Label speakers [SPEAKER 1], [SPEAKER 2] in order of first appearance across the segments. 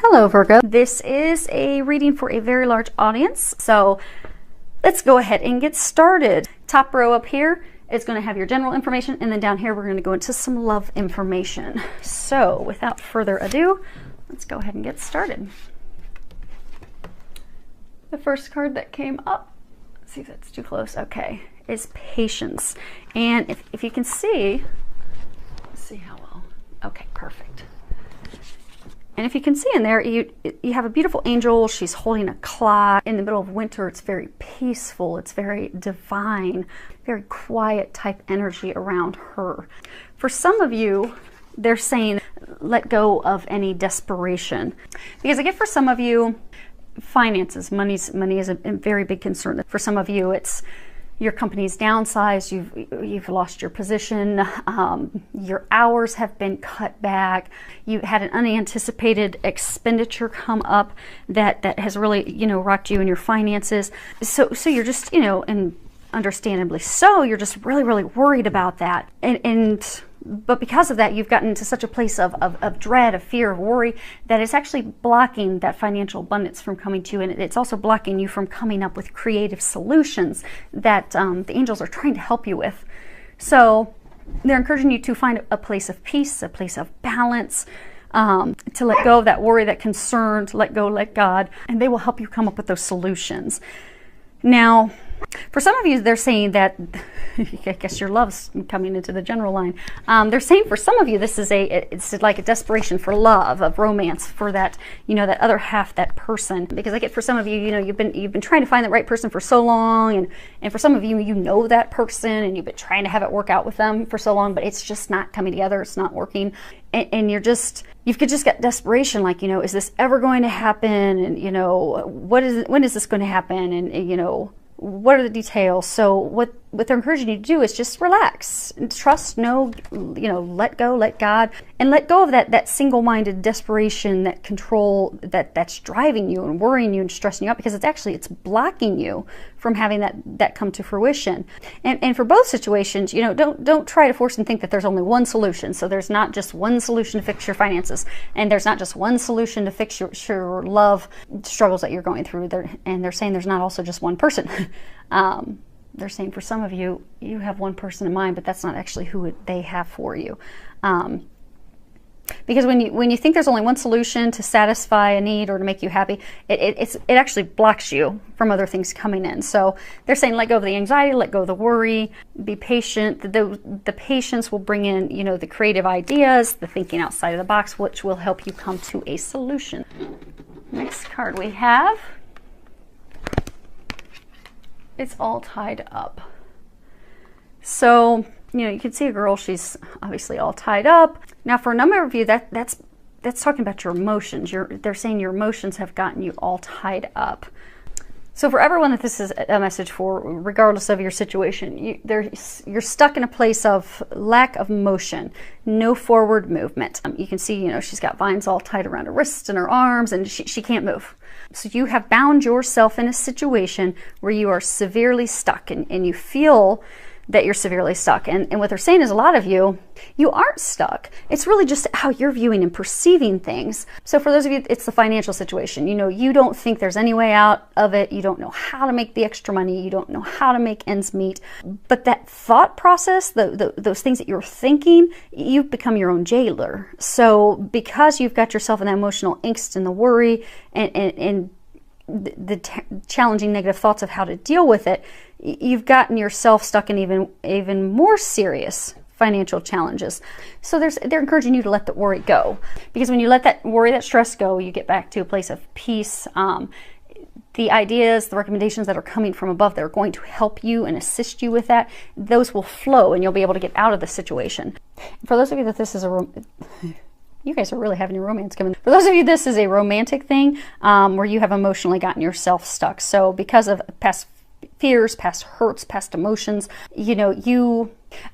[SPEAKER 1] Hello Virgo. This is a reading for a very large audience, so let's go ahead and get started. Top row up here is going to have your general information, and then down here we're going to go into some love information. So without further ado, let's go ahead and get started. The first card that came up, let's see if that's too close, okay, is patience. And if you can see, let's see how well, okay, perfect. And if you can see in there, you have a beautiful angel. She's holding a clock. In the middle of winter, it's very peaceful. It's very divine, very quiet type energy around her. For some of you, they're saying, let go of any desperation. Because I get for some of you, finances, money is a very big concern. For some of you, it's your company's downsized, you've lost your position, your hours have been cut back, you had an unanticipated expenditure come up that has really, rocked you in your finances. So you're just, and understandably so, you're just really, really worried about that. But because of that, you've gotten to such a place of dread, of fear, of worry, that it's actually blocking that financial abundance from coming to you. And it's also blocking you from coming up with creative solutions that the angels are trying to help you with. So they're encouraging you to find a place of peace, a place of balance, to let go of that worry, that concern, to let go, let God, and they will help you come up with those solutions. Now, for some of you, they're saying that, I guess your love's coming into the general line. They're saying for some of you, it's like a desperation for love, of romance, for that, that other half, that person. Because I get for some of you, you've been trying to find the right person for so long, and for some of you, that person, and you've been trying to have it work out with them for so long, but it's just not coming together. It's not working, and you could just get desperation, like, is this ever going to happen? And when is this going to happen? And what are the details? So what they're encouraging you to do is just relax, trust, let go, let God, and let go of that single-minded desperation, that control that's driving you and worrying you and stressing you out, because it's blocking you from having that come to fruition. And for both situations, don't try to force and think that there's only one solution. So there's not just one solution to fix your finances, and there's not just one solution to fix your love struggles that you're going through. They're saying there's not also just one person. They're saying for some of you, you have one person in mind, but that's not actually who they have for you. Because when you think there's only one solution to satisfy a need or to make you happy, it actually blocks you from other things coming in. So they're saying let go of the anxiety, let go of the worry, be patient. The patience will bring in, the creative ideas, the thinking outside of the box, which will help you come to a solution. Next card we have, it's all tied up. So, you can see a girl, she's obviously all tied up. Now, for a number of you, that's talking about your emotions. They're saying your emotions have gotten you all tied up. So for everyone that this is a message for, regardless of your situation, you're stuck in a place of lack of motion, no forward movement. You can see, she's got vines all tied around her wrists and her arms, and she can't move. So you have bound yourself in a situation where you are severely stuck, and you feel that you're severely stuck. And what they're saying is a lot of you aren't stuck. It's really just how you're viewing and perceiving things. So for those of you, it's the financial situation. You don't think there's any way out of it. You don't know how to make the extra money. You don't know how to make ends meet. But that thought process, those things that you're thinking, you've become your own jailer. So because you've got yourself in that emotional angst and the worry and the challenging negative thoughts of how to deal with it, you've gotten yourself stuck in even more serious financial challenges. So they're encouraging you to let the worry go, because when you let that worry, that stress go, you get back to a place of peace. The ideas, the recommendations that are coming from above that are going to help you and assist you with that, those will flow, and you'll be able to get out of the situation. For those of you that this is you guys are really having your romance coming. For those of you, this is a romantic thing where you have emotionally gotten yourself stuck. So because of past fears, past hurts, past emotions, I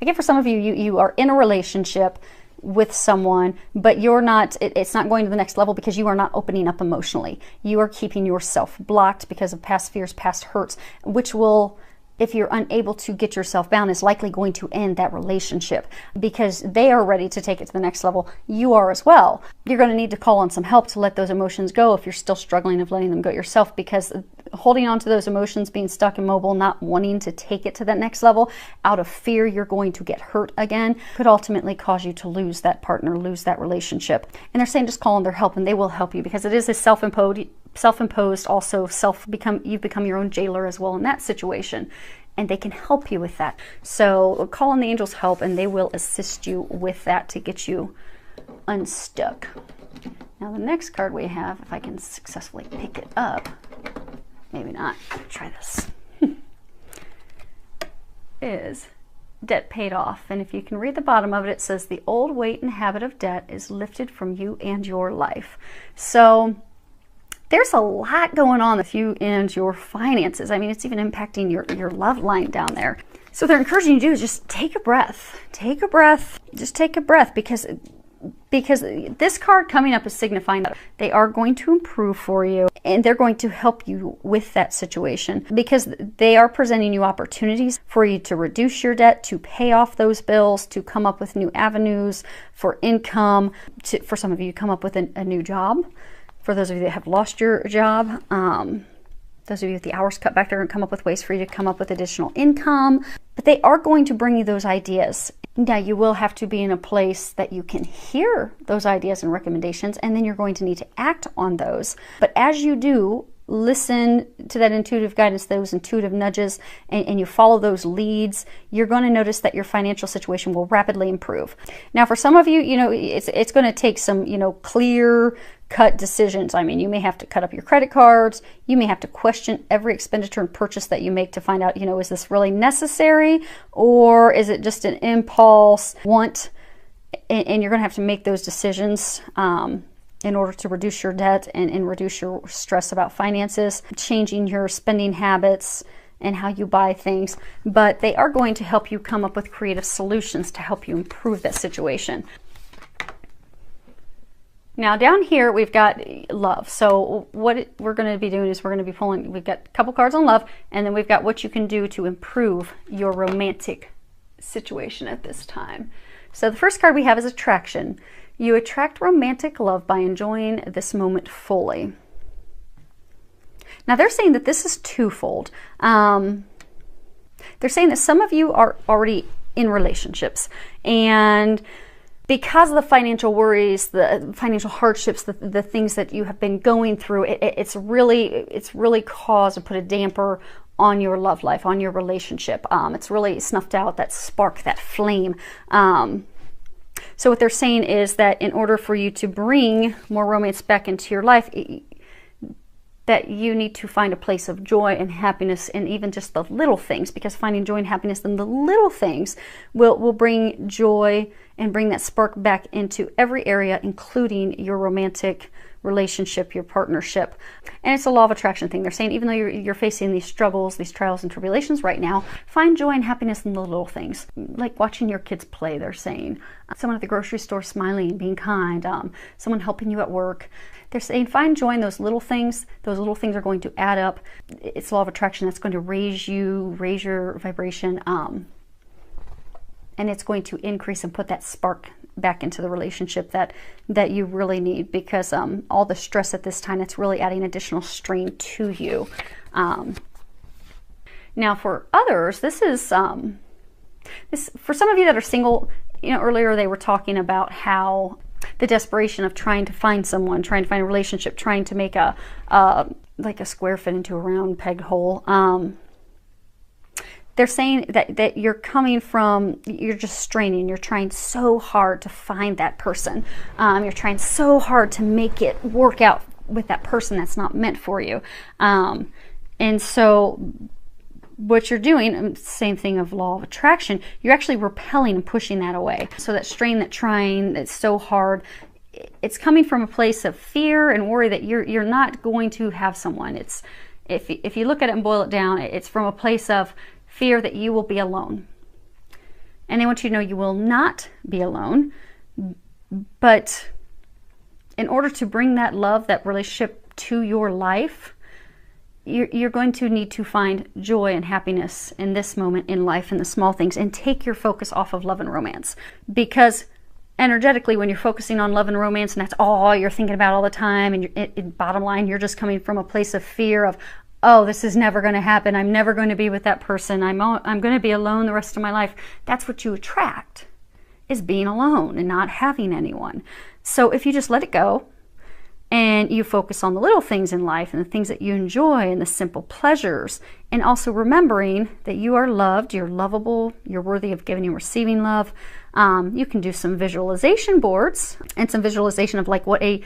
[SPEAKER 1] get for some of you, you are in a relationship with someone, but it's not going to the next level because you are not opening up emotionally. You are keeping yourself blocked because of past fears, past hurts, which will if you're unable to get yourself bound, is likely going to end that relationship, because they are ready to take it to the next level. You are as well. You're going to need to call on some help to let those emotions go if you're still struggling of letting them go yourself, because holding on to those emotions, being stuck immobile, not wanting to take it to that next level out of fear you're going to get hurt again, could ultimately cause you to lose that partner, lose that relationship. And they're saying just call on their help and they will help you, because it is a self-imposed, also you've become your own jailer as well in that situation, and they can help you with that. So call on the angels' help and they will assist you with that to get you unstuck. Now the next card we have, if I can successfully pick it up, maybe not, try this, is debt paid off. And if you can read the bottom of it, it says the old weight and habit of debt is lifted from you and your life. So there's a lot going on with you and your finances. I mean, it's even impacting your love line down there. So what they're encouraging you to do is just take a breath. Take a breath. Just take a breath, because this card coming up is signifying that they are going to improve for you and they're going to help you with that situation, because they are presenting you opportunities for you to reduce your debt, to pay off those bills, to come up with new avenues for income, for some of you come up with a new job. For those of you that have lost your job, those of you with the hours cut back, they're going to come up with ways for you to come up with additional income. But they are going to bring you those ideas. Now, you will have to be in a place that you can hear those ideas and recommendations, and then you're going to need to act on those. But as you do, listen to that intuitive guidance, those intuitive nudges, and you follow those leads, you're going to notice that your financial situation will rapidly improve. Now, for some of you, it's going to take some, clear cut decisions. I mean, you may have to cut up your credit cards. You may have to question every expenditure and purchase that you make to find out, is this really necessary, or is it just an impulse want? And you're going to have to make those decisions in order to reduce your debt and reduce your stress about finances, changing your spending habits and how you buy things. But they are going to help you come up with creative solutions to help you improve that situation. Now down here we've got love. So what we're going to be doing is we're going to be pulling, we've got a couple cards on love, and then we've got what you can do to improve your romantic situation at this time. So the first card we have is attraction. You attract romantic love by enjoying this moment fully. Now they're saying that this is twofold. They're saying that some of you are already in relationships, and because of the financial worries, the financial hardships, the things that you have been going through, it's really caused to put a damper on your love life, on your relationship. It's really snuffed out that spark, that flame. So what they're saying is that in order for you to bring more romance back into your life, that you need to find a place of joy and happiness, and even just the little things, because finding joy and happiness in the little things will bring joy and bring that spark back into every area, including your romantic relationship, your partnership. And it's a law of attraction thing. They're saying even though you're facing these struggles, these trials and tribulations right now, find joy and happiness in the little things, like watching your kids play. They're saying someone at the grocery store smiling, being kind, someone helping you at work. They're saying find joy in those little things. Those little things are going to add up. It's law of attraction. That's going to raise your vibration, and it's going to increase and put that spark back into the relationship that you really need, because all the stress at this time, it's really adding additional strain to you. Now for others, this is for some of you that are single. Earlier they were talking about how the desperation of trying to find someone, trying to find a relationship, trying to make like a square fit into a round peg hole. They're saying that you're coming from, you're just straining, you're trying so hard to find that person. You're trying so hard to make it work out with that person that's not meant for you. And so what you're doing, same thing of law of attraction, you're actually repelling and pushing that away. So that strain, that trying, that's so hard, it's coming from a place of fear and worry that you're not going to have someone. It's if you look at it and boil it down, it's from a place of fear that you will be alone. And they want you to know you will not be alone. But in order to bring that love, that relationship to your life, you're going to need to find joy and happiness in this moment in life, in the small things, and take your focus off of love and romance. Because energetically, when you're focusing on love and romance, and that's all you're thinking about all the time, and bottom line, you're just coming from a place of fear of, oh, this is never going to happen. I'm never going to be with that person. I'm going to be alone the rest of my life. That's what you attract, is being alone and not having anyone. So if you just let it go, and you focus on the little things in life and the things that you enjoy and the simple pleasures, and also remembering that you are loved, you're lovable, you're worthy of giving and receiving love. You can do some visualization boards and some visualization of like what a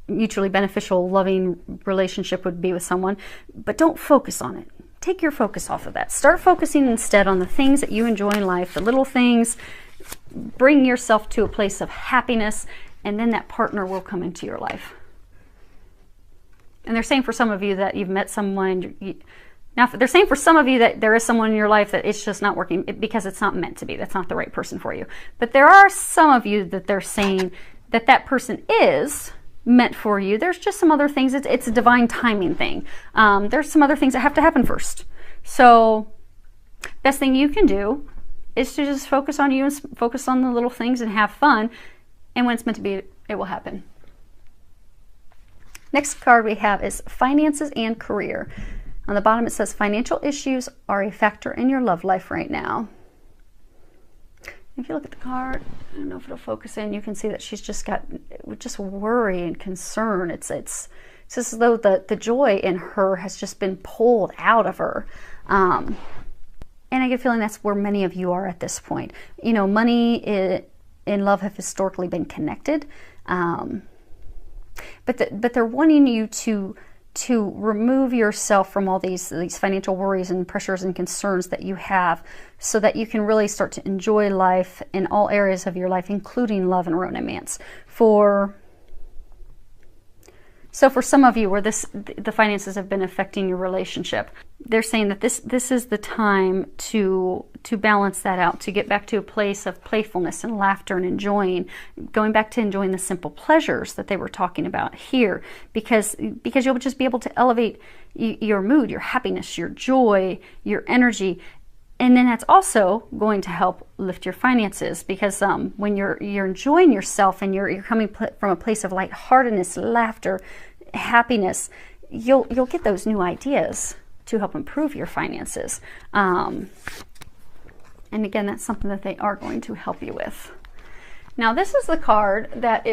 [SPEAKER 1] mutually beneficial, loving relationship would be with someone, but don't focus on it. Take your focus off of that. Start focusing instead on the things that you enjoy in life, the little things. Bring yourself to a place of happiness, and then that partner will come into your life. And they're saying for some of you that you've met someone, now they're saying for some of you that there is someone in your life that it's just not working because it's not meant to be. That's not the right person for you. But there are some of you that they're saying that that person is meant for you. There's just some other things. It's a divine timing thing. There's some other things that have to happen first. So best thing you can do is to just focus on you and focus on the little things and have fun. And when it's meant to be, it will happen. Next card we have is finances and career. On the bottom it says financial issues are a factor in your love life right now. If you look at the card, I don't know if it'll focus in, you can see that she's just got just worry and concern. It's as though the joy in her has just been pulled out of her. And I get a feeling that's where many of you are at this point. You know, money and love have historically been connected. But they're wanting you to remove yourself from all these financial worries and pressures and concerns that you have, so that you can really start to enjoy life in all areas of your life, including love and romance. So for some of you where the finances have been affecting your relationship, they're saying that this is the time to balance that out, to get back to a place of playfulness and laughter and going back to enjoying the simple pleasures that they were talking about here, because you'll just be able to elevate your mood, your happiness, your joy, your energy. And then that's also going to help lift your finances, because when you're enjoying yourself and you're coming from a place of lightheartedness, laughter, happiness, you'll get those new ideas to help improve your finances. And again, that's something that they are going to help you with. Now, this is the card that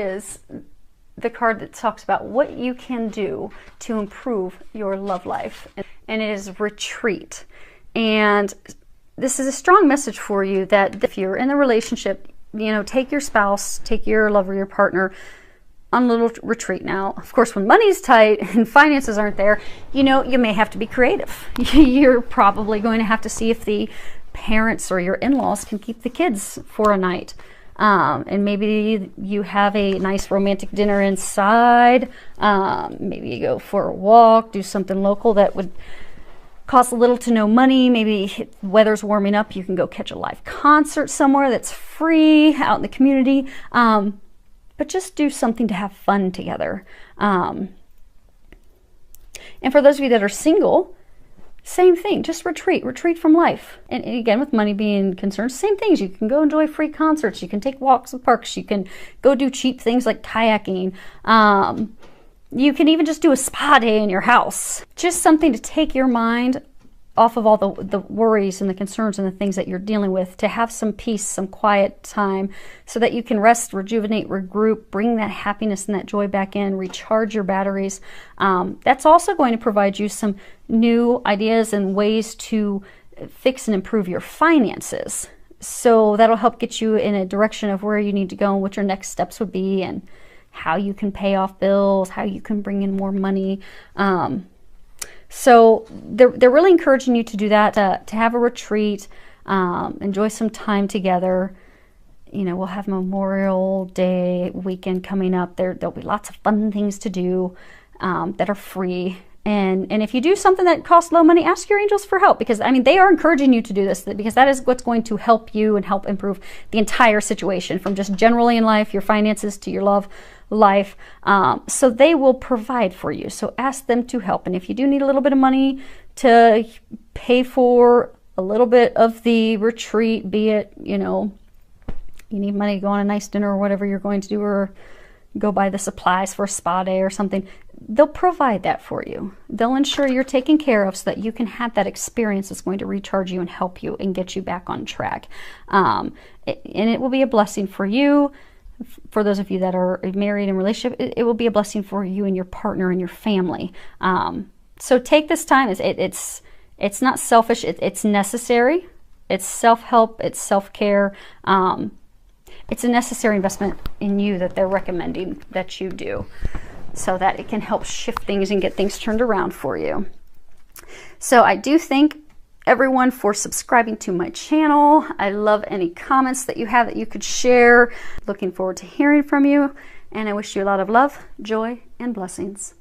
[SPEAKER 1] talks about what you can do to improve your love life, and it is retreat. And this is a strong message for you that if you're in a relationship, take your spouse, take your lover, your partner on a little retreat. Now, of course, when money's tight and finances aren't there, you may have to be creative. You're probably going to have to see if the parents or your in-laws can keep the kids for a night. And maybe you have a nice romantic dinner inside. Maybe you go for a walk, do something local that would cost little to no money. Maybe weather's warming up, you can go catch a live concert somewhere that's free out in the community. But just do something to have fun together. And for those of you that are single, same thing, just retreat from life. And again, with money being concerned, same things. You can go enjoy free concerts. You can take walks in parks. You can go do cheap things like kayaking. You can even just do a spa day in your house. Just something to take your mind off of all the worries and the concerns and the things that you're dealing with, to have some peace, some quiet time, so that you can rest, rejuvenate, regroup, bring that happiness and that joy back in, recharge your batteries. That's also going to provide you some new ideas and ways to fix and improve your finances. So that'll help get you in a direction of where you need to go and what your next steps would be, and how you can pay off bills, how you can bring in more money. So they're really encouraging you to do that, to have a retreat, enjoy some time together. We'll have Memorial Day weekend coming up. There'll be lots of fun things to do that are free. And if you do something that costs low money, ask your angels for help, because they are encouraging you to do this, because that is what's going to help you and help improve the entire situation, from just generally in life, your finances, to your love, life. So they will provide for you. So ask them to help. And if you do need a little bit of money to pay for a little bit of the retreat, be it, you know, you need money to go on a nice dinner or whatever you're going to do, or go buy the supplies for a spa day or something, they'll provide that for you. They'll ensure you're taken care of so that you can have that experience that's going to recharge you and help you and get you back on track. And it will be a blessing for you. For those of you that are married in relationship, it will be a blessing for you and your partner and your family. So take this time. It's not selfish. It's necessary. It's self-help. It's self-care. It's a necessary investment in you that they're recommending that you do, so that it can help shift things and get things turned around for you. So I do thank everyone for subscribing to my channel. I love any comments that you have that you could share. Looking forward to hearing from you, and I wish you a lot of love, joy, and blessings.